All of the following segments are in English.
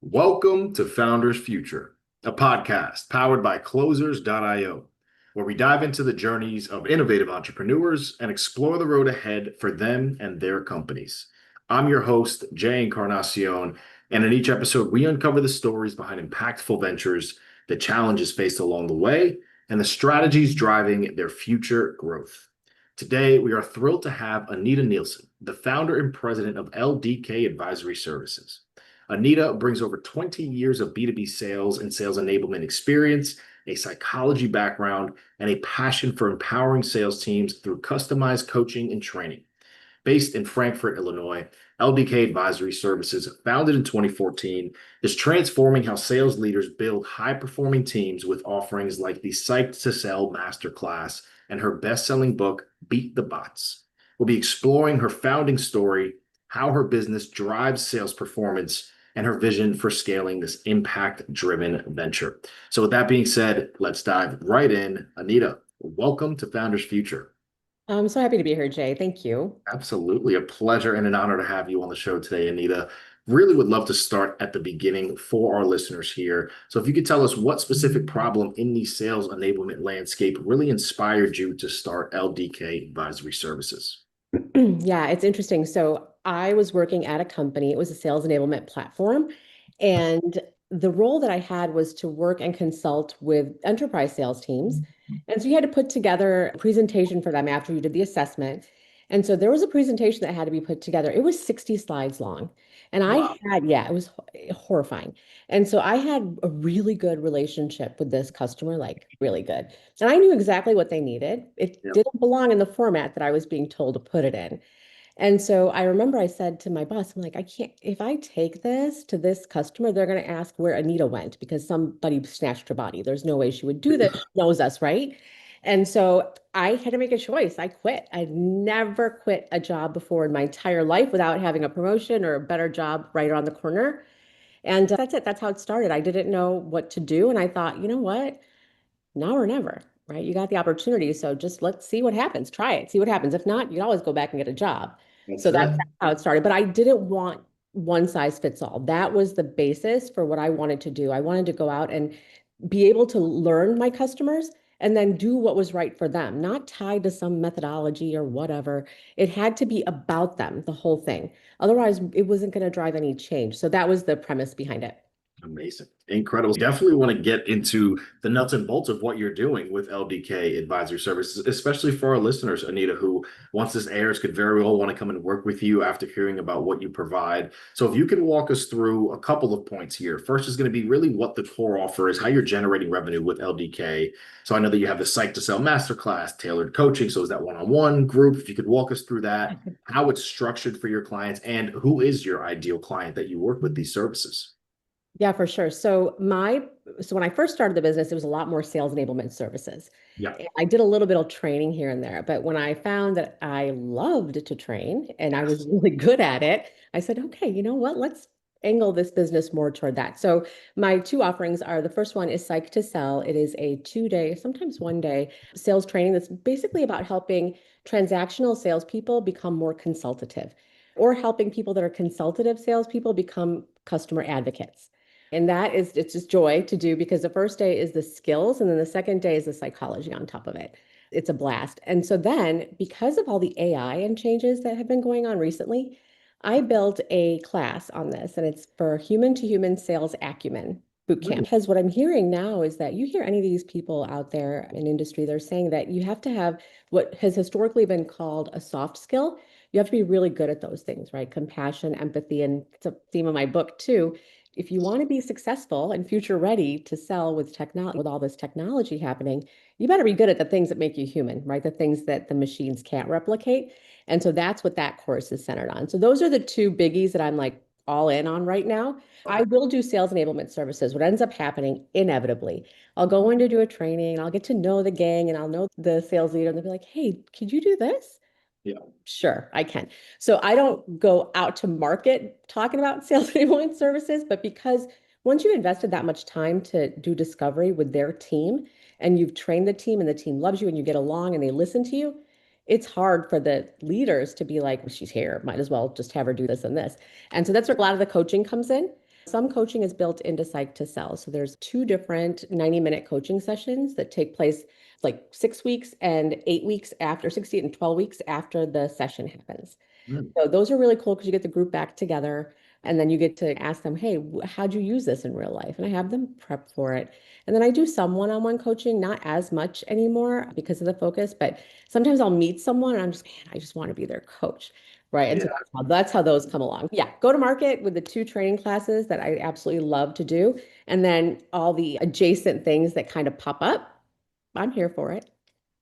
Welcome to Founders Future, a podcast powered by Closers.io, where we dive into the journeys of innovative entrepreneurs and explore the road ahead for them and their companies. I'm your host, Jay Encarnacion, and in each episode, we uncover the stories behind impactful ventures, the challenges faced along the way, and the strategies driving their future growth. Today, we are thrilled to have Anita Nielsen, the founder and president of LDK Advisory Services. Anita brings over 20 years of B2B sales and sales enablement experience, a psychology background, and a passion for empowering sales teams through customized coaching and training. Based in Frankfort, Illinois, LDK Advisory Services, founded in 2014, is transforming how sales leaders build high-performing teams with offerings like the Psyched to Sell Masterclass and her best-selling book, Beat the Bots. We'll be exploring her founding story, how her business drives sales performance, and her vision for scaling this impact-driven venture. So with that being said, let's dive right in. Anita, welcome to Founders Future. I'm so happy to be here, Jay. Thank you. Absolutely. A pleasure and an honor to have you on the show today, Anita. Really would love to start at the beginning for our listeners here. So if you could tell us what specific problem in the sales enablement landscape really inspired you to start LDK Advisory Services. Yeah, it's interesting. So I was working at a company, it was a sales enablement platform. And the role that I had was to work and consult with enterprise sales teams. And so you had to put together a presentation for them after you did the assessment. And so there was a presentation that had to be put together. It was 60 slides long. And Wow. yeah, it was horrifying. And so I had a really good relationship with this customer, like really good. And I knew exactly what they needed. It Yep. didn't belong in the format that I was being told to put it in. And so I remember I said to my boss, I'm like, I can't, if I take this to this customer, they're going to ask where Anita went because somebody snatched her body. There's no way she would do this. She knows us, right? And so I had to make a choice. I quit. I'd never quit a job before in my entire life without having a promotion or a better job right around the corner. And that's it. That's how it started. I didn't know what to do. And I thought, you know what? Now or never, right? You got the opportunity. So just let's see what happens. Try it, see what happens. If not, you can always go back and get a job. That's So that's it. how it started. But I didn't want one size fits all. That was the basis for what I wanted to do. I wanted to go out and be able to learn my customers and then do what was right for them, not tied to some methodology or whatever. It had to be about them, the whole thing. Otherwise, it wasn't going to drive any change. So that was the premise behind it. Amazing. Incredible. Definitely want to get into the nuts and bolts of what you're doing with LDK Advisory Services, especially for our listeners, Anita, who once this airs could very well want to come and work with you after hearing about what you provide. So if you can walk us through a couple of points here. First is going to be really what the core offer is, how you're generating revenue with LDK. So I know that you have the Psych to Sell Masterclass, tailored coaching. So is that one-on-one group? If you could walk us through that, how it's structured for your clients, and who is your ideal client that you work with these services? Yeah, for sure. So when I first started the business, it was a lot more sales enablement services. Yeah. And I did a little bit of training here and there, but when I found that I loved to train and I was Yes. really good at it, I said, okay, you know what? Let's angle this business more toward that. So my two offerings are the first one is Psych to Sell. It is a 2 day, sometimes 1 day sales training that's basically about helping transactional salespeople become more consultative or helping people that are consultative salespeople become customer advocates. And that is, it's just joy to do because the first day is the skills, and then the second day is the psychology on top of it. It's a blast. And so then, because of all the AI and changes that have been going on recently, I built a class on this, and it's for human to human sales acumen boot camp. Because what I'm hearing now is that you hear any of these people out there in industry, they're saying that you have to have what has historically been called a soft skill. You have to be really good at those things, right? Compassion, empathy, and it's a theme of my book too. If you want to be successful and future ready to sell with technology, with all this technology happening, you better be good at the things that make you human, right? The things that the machines can't replicate. And so that's what that course is centered on. So those are the two biggies that I'm like all in on right now. I will do sales enablement services. What ends up happening inevitably, I'll go in to do a training and I'll get to know the gang and I'll know the sales leader and they'll be like, hey, could you do this? Yeah. Sure, I can. So I don't go out to market talking about sales enablement services, but because once you've invested that much time to do discovery with their team and you've trained the team and the team loves you and you get along and they listen to you, it's hard for the leaders to be like, well, she's here, might as well just have her do this and this. And so that's where a lot of the coaching comes in. Some coaching is built into Psych to Sell. So there's two different 90-minute coaching sessions that take place like 6 weeks and 8 weeks after, 60 and 12 weeks after the session happens. Mm. So those are really cool because you get the group back together and then you get to ask them, hey, how'd you use this in real life? And I have them prep for it. And then I do some one-on-one coaching, not as much anymore because of the focus, but sometimes I'll meet someone and I'm just, man, I just want to be their coach. Right. And so Yeah. that's how those come along. Yeah. Go to market with the two training classes that I absolutely love to do. And then all the adjacent things that kind of pop up. I'm here for it.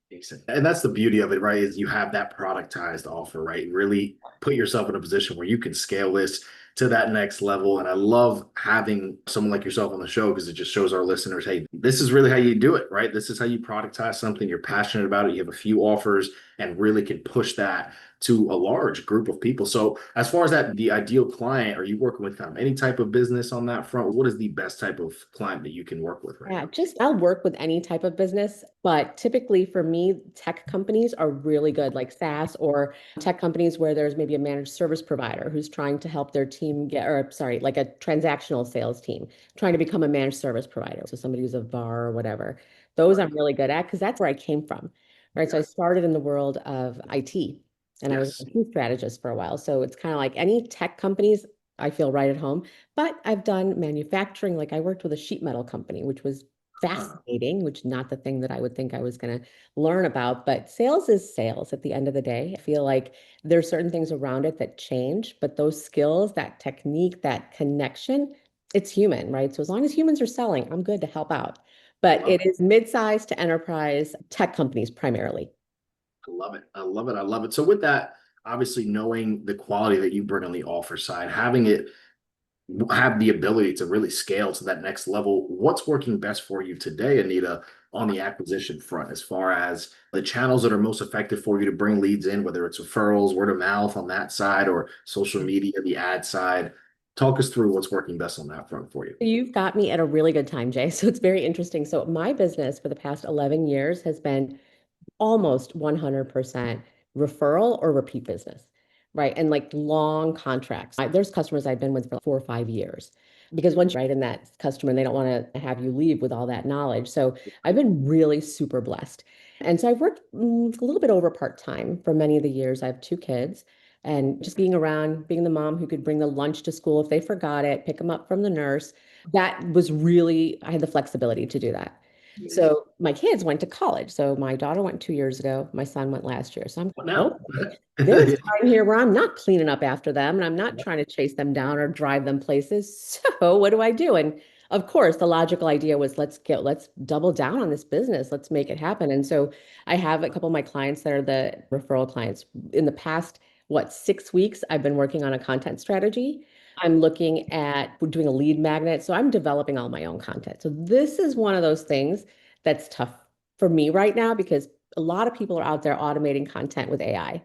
Decent. And that's the beauty of it, right? Is you have that productized offer, right? Really put yourself in a position where you can scale this to that next level. And I love having someone like yourself on the show because it just shows our listeners, hey, this is really how you do it, right? This is how you productize something. You're passionate about it. You have a few offers and really can push that to a large group of people. So as far as that, the ideal client, are you working with any type of business on that front? What is the best type of client that you can work with right Yeah, now? just I'll work with any type of business, but typically for me, tech companies are really good, like SaaS or tech companies where there's maybe a managed service provider who's trying to help their team get, or sorry, like a transactional sales team trying to become a managed service provider. So somebody who's a VAR or whatever. Those I'm Right. really good at because that's where I came from, right? So I Yeah. started in the world of IT and I was Yes. a IT strategist for a while. So it's kind of like any tech companies, I feel right at home. But I've done manufacturing, like I worked with a sheet metal company, which was Uh, fascinating, which is not the thing that I would think I was going to learn about. But sales is sales at the end of the day. I feel like there's certain things around it that change, but those skills, that technique, that connection, it's human, right? So as long as humans are selling, I'm good to help out. I But love it it. is mid-sized to enterprise tech companies primarily. I love it. I love it. I love it. So with that, obviously knowing the quality that you bring on the offer side, having it have the ability to really scale to that next level, what's working best for you today, Anita, on the acquisition front, as far as the channels that are most effective for you to bring leads in, whether it's referrals, word of mouth on that side, or social media, the ad side. Talk us through what's working best on that front for you. You've got me at a really good time, Jay. So it's very interesting. So my business for the past 11 years has been almost 100% referral or repeat business, right? And like long contracts. There's customers I've been with for 4 or 5 years because once you're right in that customer, they don't want to have you leave with all that knowledge. So I've been really super blessed. And so I've worked a little bit over part-time for many of the years. I have two kids. And just being around, being the mom who could bring the lunch to school if they forgot it, pick them up from the nurse, that was really, I had the flexibility to do that. Amazing. So my kids went to college. So my daughter went 2 years ago. My son went last year. So I'm What like, now? okay, there's time here where I'm not cleaning up after them and I'm not trying to chase them down or drive them places. So what do I do? And of course, the logical idea was let's double down on this business. Let's make it happen. And so I have a couple of my clients that are the referral clients. In the past, 6 weeks, I've been working on a content strategy. I'm looking at doing a lead magnet. So I'm developing all my own content. So this is one of those things that's tough for me right now because a lot of people are out there automating content with AI.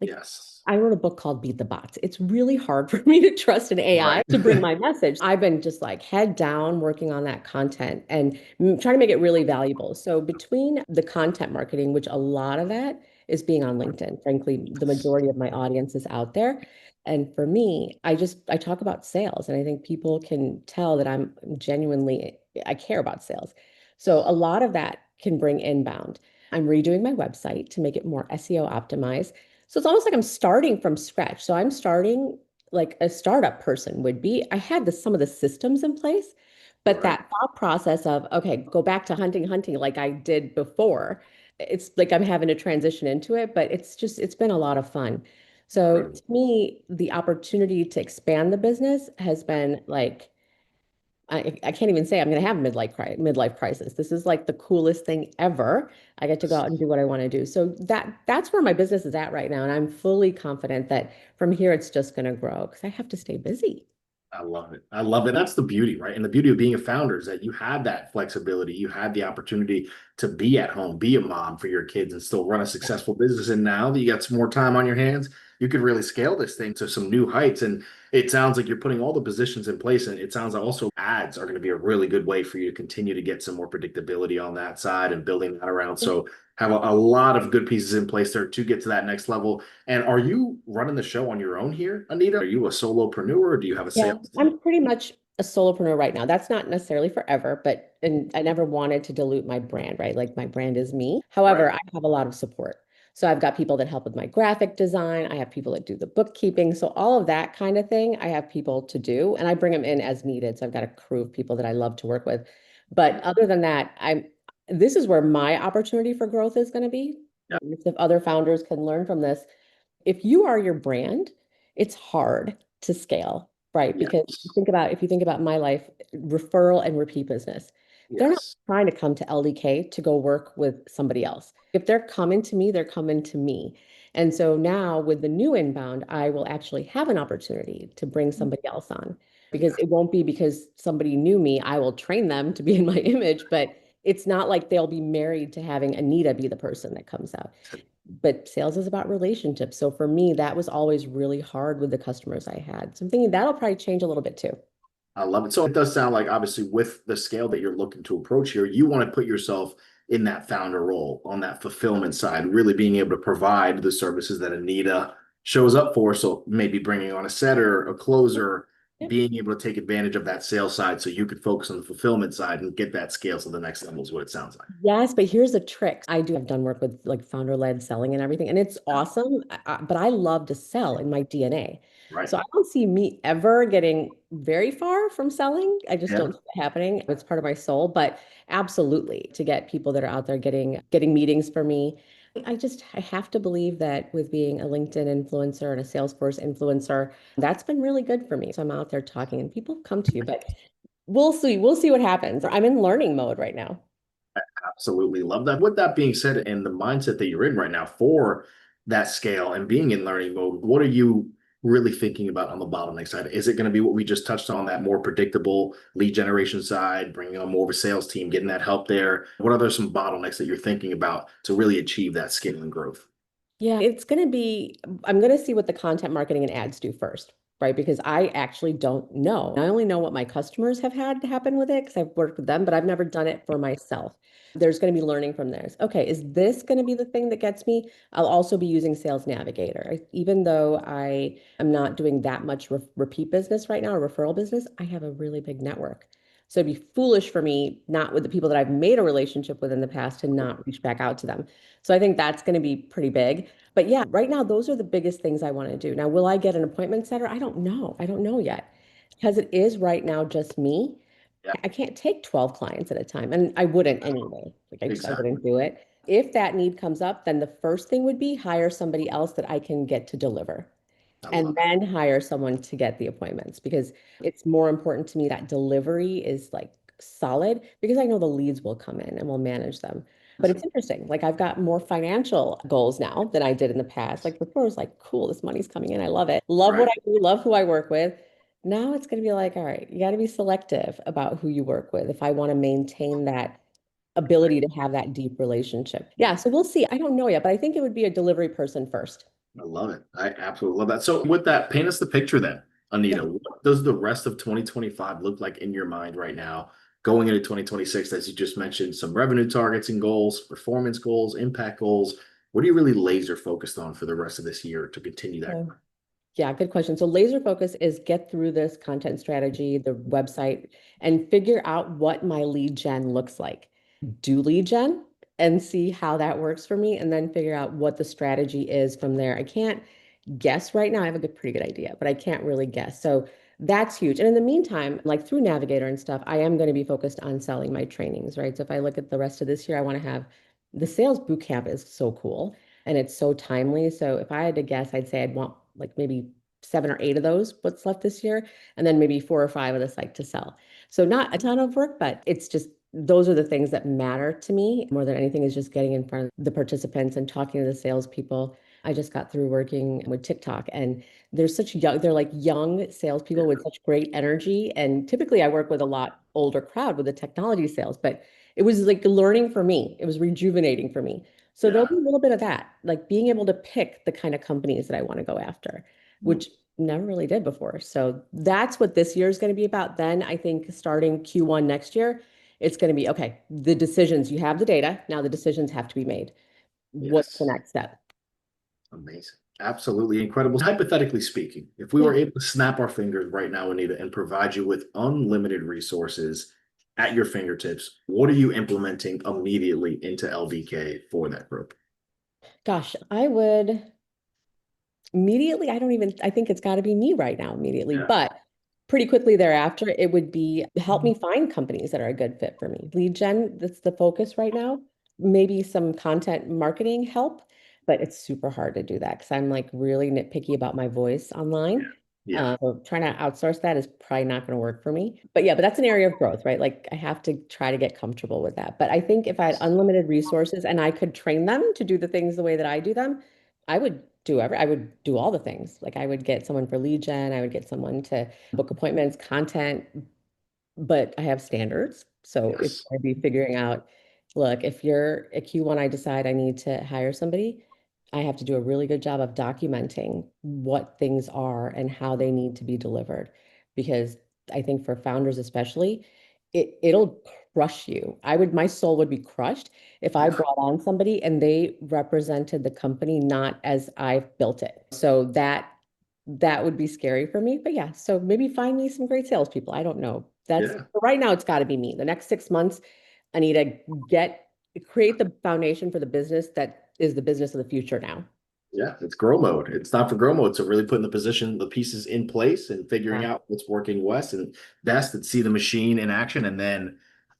Like Yes. I wrote a book called Beat the Bots. It's really hard for me to trust an AI Right. to bring my message. I've been just like head down working on that content and trying to make it really valuable. So between the content marketing, which a lot of that is being on LinkedIn, frankly, the majority of my audience is out there. And for me, I talk about sales and I think people can tell that I'm genuinely I care about sales. So a lot of that can bring inbound. I'm redoing my website to make it more SEO optimized. So it's almost like I'm starting from scratch. So I'm starting like a startup person would be. I had some of the systems in place, but Right. that thought process of, okay, go back to hunting like I did before. It's like I'm having to transition into it, but it's been a lot of fun. So Incredible. to me, the opportunity to expand the business has been like I can't even say I'm going to have a midlife crisis. This is like the coolest thing ever. I get to go out and do what I want to do. So that's where my business is at right now, and I'm fully confident that from here it's just going to grow because I have to stay busy. I love it. I love it. That's the beauty, right? And the beauty of being a founder is that you have that flexibility. You have the opportunity to be at home, be a mom for your kids, and still run a successful business. And now that you got some more time on your hands, you could really scale this thing to some new heights. And it sounds like you're putting all the positions in place. And it sounds like also ads are going to be a really good way for you to continue to get some more predictability on that side and building that around. So have a lot of good pieces in place there to get to that next level. And are you running the show on your own here, Anita? Are you a solopreneur or do you have a Yeah, sales team? I'm pretty much a solopreneur right now. That's not necessarily forever, but and I never wanted to dilute my brand, right? Like my brand is me. Right. However, I have a lot of support. So I've got people that help with my graphic design. I have people that do the bookkeeping. So all of that kind of thing, I have people to do, and I bring them in as needed. So I've got a crew of people that I love to work with. But other than that, this is where my opportunity for growth is going to be. Yeah. If other founders can learn from this, if you are your brand, it's hard to scale, right? Because Yes. if you think about my life, referral and repeat business, they're not Yes. trying to come to LDK to go work with somebody else. If they're coming to me, they're coming to me. And so now with the new inbound, I will actually have an opportunity to bring somebody else on because it won't be because somebody knew me. I will train them to be in my image, but it's not like they'll be married to having Anita be the person that comes out. But sales is about relationships. So for me, that was always really hard with the customers I had. So I'm thinking that'll probably change a little bit too. I love it. So it does sound like obviously with the scale that you're looking to approach here, you want to put yourself in that founder role on that fulfillment side, really being able to provide the services that Anita shows up for. So maybe bringing on a setter, a closer, Yeah. being able to take advantage of that sales side so you could focus on the fulfillment side and get that scale to the next level is what it sounds like. Yes, but here's the trick. I've done work with like founder-led selling and everything, and it's awesome. But I love to sell in my DNA. Right. So I don't see me ever getting very far from selling. I just Yeah. don't see it happening. It's part of my soul, but absolutely to get people that are out there getting meetings for me. I have to believe that with being a LinkedIn influencer and a Salesforce influencer, that's been really good for me. So I'm out there talking and people come to you, but we'll see. We'll see what happens. I'm in learning mode right now. Absolutely love that. With that being said, and the mindset that you're in right now for that scale and being in learning mode, what are you really thinking about on the bottleneck side? Is it going to be what we just touched on, that more predictable lead generation side, bringing on more of a sales team, getting that help there? What are some bottlenecks that you're thinking about to really achieve that scale and growth? Yeah, I'm going to see what the content marketing and ads do first, right? Because I actually don't know. I only know what my customers have had to happen with it because I've worked with them, but I've never done it for myself. There's going to be learning from this. Okay, is this going to be the thing that gets me? I'll also be using Sales Navigator. Even though I am not doing that much repeat business right now, or referral business, I have a really big network. So it'd be foolish for me, not with the people that I've made a relationship with in the past, to not reach back out to them. So I think that's going to be pretty big. But yeah, right now, those are the biggest things I want to do. Now, will I get an appointment setter? I don't know. I don't know yet because it is right now just me. Yeah, I can't take 12 clients at a time, and I wouldn't anyway. Like I exactly. wouldn't do it. If that need comes up, then the first thing would be hire somebody else that I can get to deliver I and love it. then hire someone to get the appointments because it's more important to me that delivery is like solid because I know the leads will come in and we'll manage them. But it's interesting. Like I've got more financial goals now than I did in the past. Like before, it was like, cool, this money's coming in. I love it. Love what Right. I do, love who I work with. Now it's going to be like, all right, you got to be selective about who you work with if I want to maintain that ability to have that deep relationship. Yeah, so we'll see. I don't know yet, but I think it would be a delivery person first. I love it. I absolutely love that. So, with that, paint us the picture then, Yeah. Anita. What does the rest of 2025 look like in your mind right now? Going into 2026, as you just mentioned, some revenue targets and goals, performance goals, impact goals. What are you really laser focused on for the rest of this year to continue that? Okay. Yeah, good question. So laser focus is get through this content strategy, the website, and figure out what my lead gen looks like. Do lead gen and see how that works for me, and then figure out what the strategy is from there. I can't guess right now. I have a pretty good idea, but I can't really guess. So that's huge. And in the meantime, like through Navigator and stuff, I am going to be focused on selling my trainings, right? So if I look at the rest of this year, I want to have the sales boot camp is so cool and it's so timely. So if I had to guess, I'd say I'd want like maybe 7 or 8 of those, what's left this year, and then maybe 4 or 5 of the site to sell. So not a ton of work, but it's just those are the things that matter to me more than anything is just getting in front of the participants and talking to the salespeople. I just got through working with TikTok and they're like young salespeople with such great energy. And typically I work with a lot older crowd with the technology sales, but it was like learning for me. It was rejuvenating for me. So there'll Yeah. be a little bit of that, like being able to pick the kind of companies that I want to go after, which never really did before. So that's what this year is going to be about. Then I think starting Q1 next year, it's going to be okay. The decisions, you have the data. Now the decisions have to be made. What's the Yes. next step? Amazing. Absolutely incredible. Hypothetically speaking, if we were Yeah. able to snap our fingers right now, Anita, and provide you with unlimited resources at your fingertips, what are you implementing immediately into LDK for that group? Gosh, I would immediately, I think it's got to be me right now immediately, Yeah. but pretty quickly thereafter, it would be help me find companies that are a good fit for me. Lead gen, that's the focus right now. Maybe some content marketing help, but it's super hard to do that because I'm like really nitpicky about my voice Yeah. online. Yeah. So trying to outsource that is probably not going to work for me. But yeah, but that's an area of growth, right? Like I have to try to get comfortable with that. But I think if I had unlimited resources and I could train them to do the things the way that I do them, I would do all the things. Like I would get someone for lead gen, I would get someone to book appointments, content, but I have standards. So it's Yes. going to be figuring out, look, if you're a Q1, I decide I need to hire somebody, I have to do a really good job of documenting what things are and how they need to be delivered. Because I think for founders especially, it'll crush you. My soul would be crushed if I Yeah. brought on somebody and they represented the company not as I've built it. So that would be scary for me. But yeah, so maybe find me some great salespeople. I don't know. That's Yeah. right now, it's got to be me. The next 6 months, I need to create the foundation for the business that is the business of the future now. Yeah. It's grow mode. It's not for grow mode. So really putting the position, the pieces in place and figuring Yeah, out what's working best and best and see the machine in action and then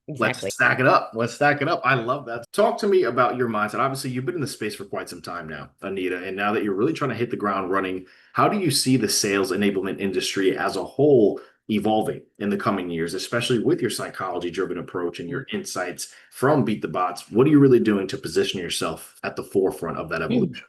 let's exactly. stack it up. Let's stack it up. I love that. Talk to me about your mindset. Obviously, you've been in the space for quite some time now, Anita, and now that you're really trying to hit the ground running, how do you see the sales enablement industry as a whole evolving in the coming years, especially with your psychology driven approach and your insights from Beat the Bots? What are you really doing to position yourself at the forefront of that evolution?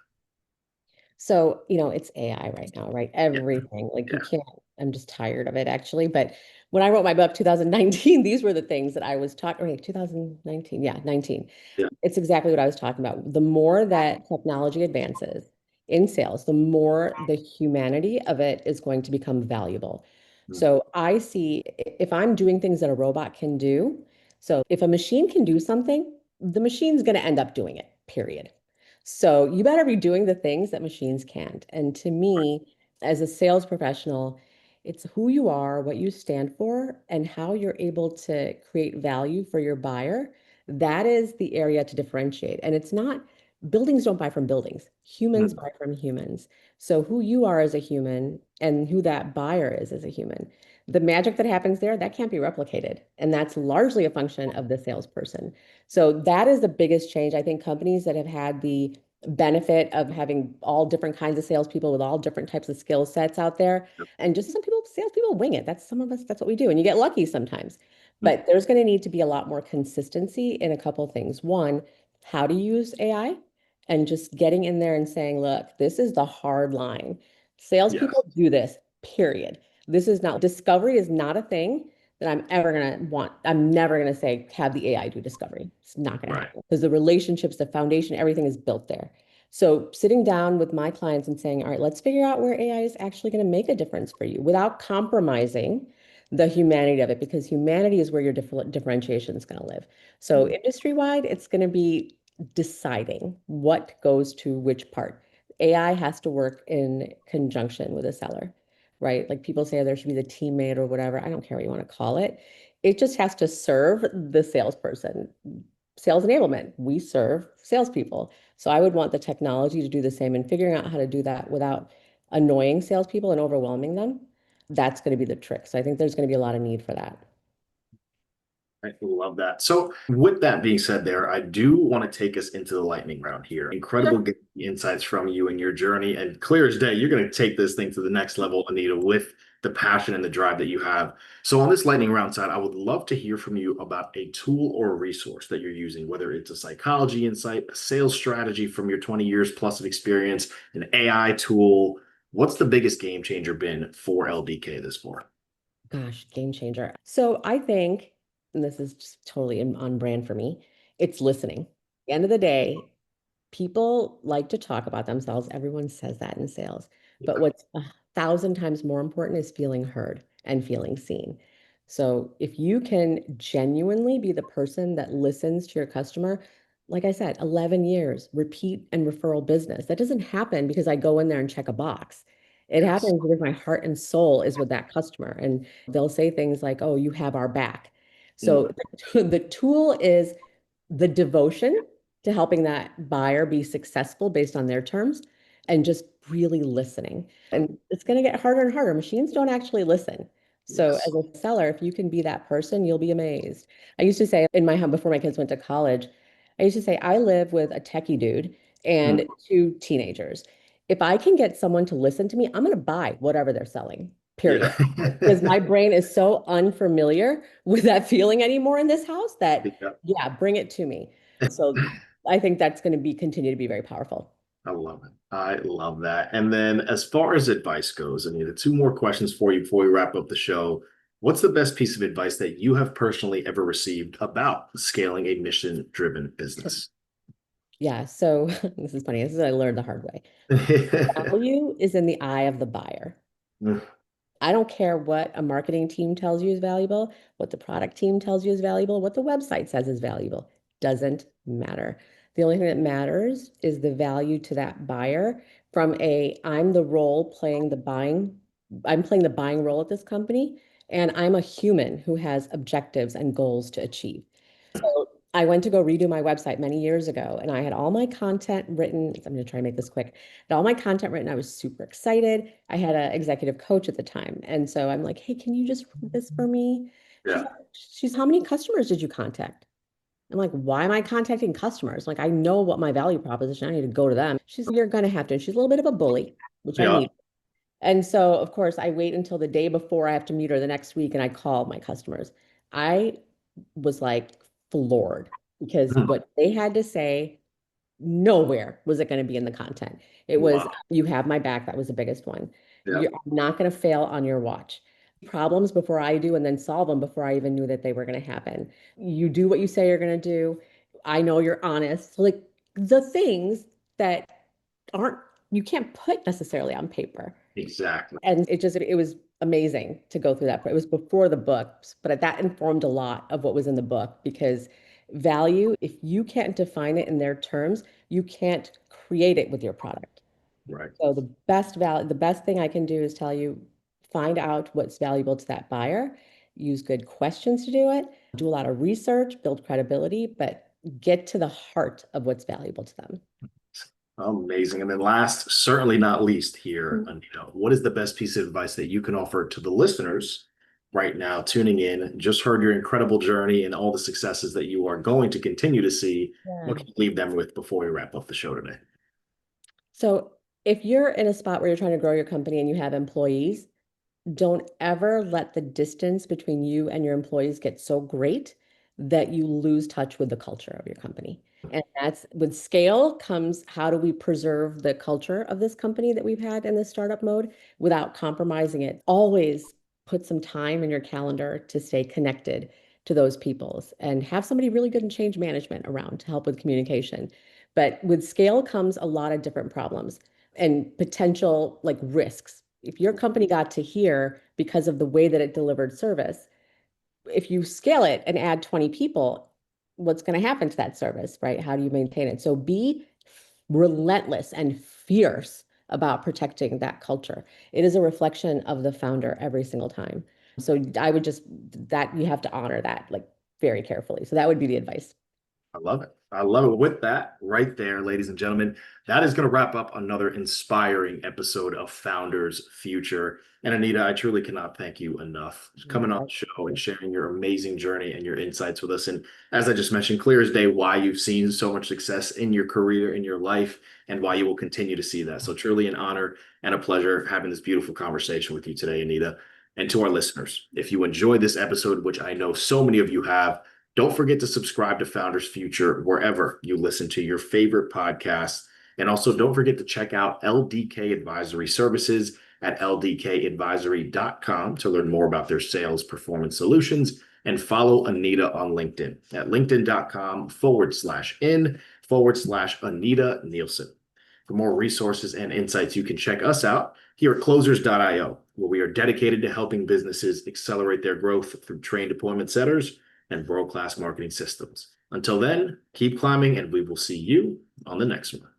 So, it's AI right now, right? Yeah, Everything. Like you yeah, can't, I'm just tired of it actually. But when I wrote my book 2019, these were the things that I was taught, or 2019, yeah, 19. yeah. It's exactly what I was talking about. The more that technology advances in sales, the more the humanity of it is going to become valuable. Mm, So I see if I'm doing things that a robot can do, so if a machine can do something, the machine's going to end up doing it, period. So you better be doing the things that machines can't. And to right. me, as a sales professional, it's who you are, what you stand for, and how you're able to create value for your buyer. That is the area to differentiate. And it's not, buildings don't buy from buildings, humans Mm, buy from humans. So who you are as a human and who that buyer is as a human, the magic that happens there, that can't be replicated. And that's largely a function of the salesperson. So that is the biggest change. I think companies that have had the benefit of having all different kinds of salespeople with all different types of skill sets out there. And just some people, salespeople wing it. That's some of us, that's what we do. And you get lucky sometimes. mm, But there's going to need to be a lot more consistency in a couple of things. One, how to use AI and just getting in there and saying, look, this is the hard line. yes, Salespeople do this, period. This is not, discovery is not a thing that I'm ever going to want. I'm never going to say, have the AI do discovery. It's not going to right. happen because the relationships, the foundation, everything is built there. So sitting down with my clients and saying, all right, let's figure out where AI is actually going to make a difference for you without compromising the humanity of it, because humanity is where your differentiation is going to live. So Mm, industry wide, it's going to be deciding what goes to which part. AI has to work in conjunction with a seller, right? Like people say there should be the teammate or whatever. I don't care what you want to call it. It just has to serve the salesperson. Sales enablement, we serve salespeople. So I would want the technology to do the same, and figuring out how to do that without annoying salespeople and overwhelming them. That's going to be the trick. So I think there's going to be a lot of need for that. I love that. So, with that being said, there, I do want to take us into the lightning round here. Incredible Sure. getting the insights from you and your journey. And clear as day, you're going to take this thing to the next level, Anita, with the passion and the drive that you have. So, on this lightning round side, I would love to hear from you about a tool or a resource that you're using, whether it's a psychology insight, a sales strategy from your 20 years plus of experience, an AI tool. What's the biggest game changer been for LDK this far? Gosh, game changer. So I think, and this is just totally on brand for me, it's listening. At the end of the day, people like to talk about themselves. Everyone says that in sales. But Yeah. what's 1,000 times more important is feeling heard and feeling seen. So if you can genuinely be the person that listens to your customer, like I said, 11 years, repeat and referral business. That doesn't happen because I go in there and check a box. It Yes. happens because my heart and soul is with that customer. And they'll say things like, oh, you have our back. Mm, So the tool is the devotion to helping that buyer be successful based on their terms and just really listening. And it's going to get harder and harder. Machines don't actually listen. So yes. as a seller, if you can be that person, you'll be amazed. I used to say in my home before my kids went to college, I used to say, I live with a techie dude Mm, and two teenagers. If I can get someone to listen to me, I'm going to buy whatever they're selling, yeah. period. Because my brain is so unfamiliar with that feeling anymore in this house that, Yeah. yeah, bring it to me. So I think that's going to be continue to be very powerful. I love it. I love that. And then as far as advice goes, Anita, two more questions for you before we wrap up the show. What's the best piece of advice that you have personally ever received about scaling a mission-driven business? Yeah, so this is funny. This is what I learned the hard way. Value is in the eye of the buyer. I don't care what a marketing team tells you is valuable, what the product team tells you is valuable, what the website says is valuable. Doesn't matter. The only thing that matters is the value to that buyer from a I'm the role playing the buying, I'm playing the buying role at this company, and I'm a human who has objectives and goals to achieve. So I went to go redo my website many years ago, and I had all my content written. I'm going to try to make this quick. I had all my content written. I was super excited. I had an executive coach at the time, and so I'm like, "Hey, can you just read this for me?" Yeah, How many customers did you contact? I'm like, "Why am I contacting customers? Like, I know what my value proposition. I need to go to them." She's, "You're going to have to." And she's a little bit of a bully, which I yeah, need. And so, of course, I wait until the day before I have to meet her the next week, and I call my customers. I was like floored because mm, what they had to say, nowhere was it going to be in the content. It was, wow, you have my back. That was the biggest one. yeah, You're not going to fail on your watch. Problems before I do, and then solve them before I even knew that they were going to happen. You do what you say you're going to do. I know you're honest. Like the things that aren't, you can't put necessarily on paper. exactly. And it was amazing to go through that. It was before the books, but that informed a lot of what was in the book because value, if you can't define it in their terms, you can't create it with your product. Right. So the best thing I can do is tell you, find out what's valuable to that buyer, use good questions to do it, do a lot of research, build credibility, but get to the heart of what's valuable to them. Amazing. And then last, certainly not least here, Anita, what is the best piece of advice that you can offer to the listeners right now tuning in? Just heard your incredible journey and all the successes that you are going to continue to see. What Yeah. can you leave them with before we wrap up the show today? So if you're in a spot where you're trying to grow your company and you have employees, don't ever let the distance between you and your employees get so great that you lose touch with the culture of your company. And that's with scale comes how do we preserve the culture of this company that we've had in this startup mode without compromising it? Always put some time in your calendar to stay connected to those peoples and have somebody really good in change management around to help with communication. But with scale comes a lot of different problems and potential like risks. If your company got to here because of the way that it delivered service, if you scale it and add 20 people, what's going to happen to that service, right? How do you maintain it? So be relentless and fierce about protecting that culture. It is a reflection of the founder every single time. So I would just that you have to honor that like very carefully. So that would be the advice. I love it. I love it. With that, right there, ladies and gentlemen, that is going to wrap up another inspiring episode of Founders Future. And Anita, I truly cannot thank you enough for coming on the show and sharing your amazing journey and your insights with us. And as I just mentioned, clear as day, why you've seen so much success in your career, in your life, and why you will continue to see that. So truly an honor and a pleasure having this beautiful conversation with you today, Anita. And to our listeners, if you enjoyed this episode, which I know so many of you have, don't forget to subscribe to Founders Future wherever you listen to your favorite podcasts. And also don't forget to check out LDK Advisory Services at ldkadvisory.com to learn more about their sales performance solutions and follow Anita on LinkedIn at linkedin.com/in/Anita Nielsen. For more resources and insights, you can check us out here at closers.io, where we are dedicated to helping businesses accelerate their growth through trained deployment setters and world-class marketing systems. Until then, keep climbing, and we will see you on the next one.